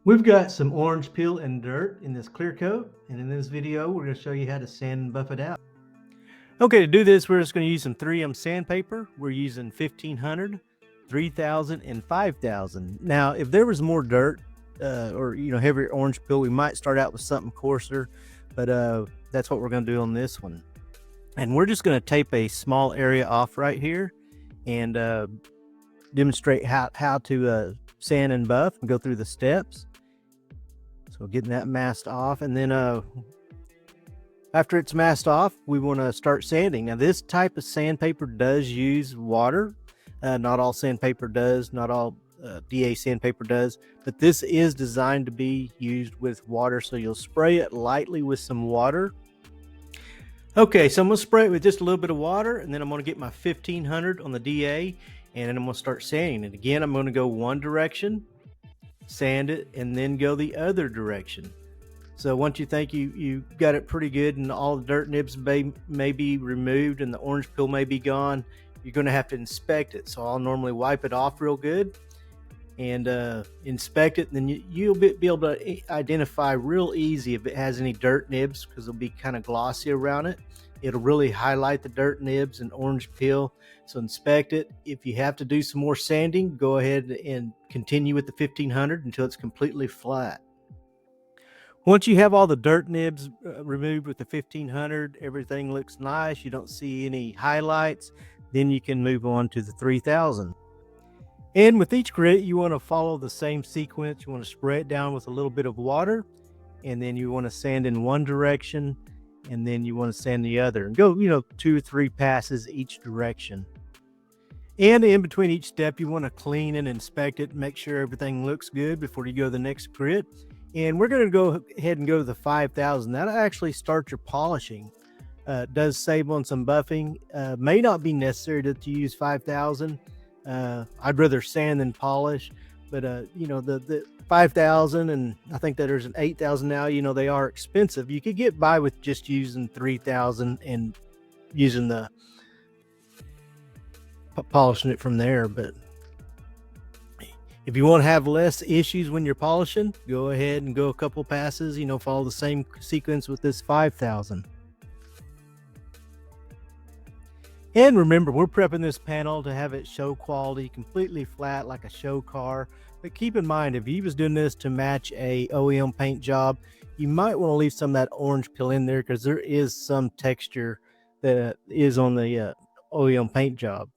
We've got some orange peel and dirt in this clear coat, and in this video we're going to show you how to sand and buff it out. Okay, to do this we're just going to use some 3M sandpaper. We're using 1500, 3000, and 5000. Now if there was more dirt or heavier orange peel, we might start out with something coarser, but that's what we're going to do on this one. And we're just going to tape a small area off right here and demonstrate how to sand and buff and go through the steps. So getting that masked off, and then after it's masked off, we want to start sanding. Now this type of sandpaper does use water. Not all sandpaper does, not all DA sandpaper does, but this is designed to be used with water. So you'll spray it lightly with some water. Okay, so I'm gonna spray it with just a little bit of water, and then I'm gonna get my 1500 on the DA, and then I'm gonna start sanding it. Again, I'm gonna go one direction, sand it, and then go the other direction. So once you think you got it pretty good and all the dirt nibs may be removed and the orange peel may be gone, you're going to have to inspect it. So I'll normally wipe it off real good and inspect it, and then you'll be able to identify real easy if it has any dirt nibs, because it'll be kind of glossy around it. It'll really highlight the dirt nibs and orange peel. So inspect it. If you have to do some more sanding, go ahead and continue with the 1500 until it's completely flat. Once you have all the dirt nibs removed with the 1500, everything looks nice, you don't see any highlights, then you can move on to the 3000. And with each grit, you want to follow the same sequence. You want to spray it down with a little bit of water, and then you want to sand in one direction, and then you want to sand the other, and go 2 or 3 passes each direction. And in between each step, you want to clean and inspect it, make sure everything looks good before you go to the next grit. And we're going to go ahead and go to the 5000. That'll actually start your polishing. It does save on some buffing. May not be necessary to use 5000. I'd rather sand than polish, but the 5000, and I think that there's an 8000 now. They are expensive. You could get by with just using 3000 and using the polishing it from there. But if you want to have less issues when you're polishing, go ahead and go a couple passes, follow the same sequence with this 5000. And remember, we're prepping this panel to have it show quality, completely flat like a show car. But keep in mind, if you was doing this to match a OEM paint job, you might want to leave some of that orange peel in there, because there is some texture that is on the OEM paint job.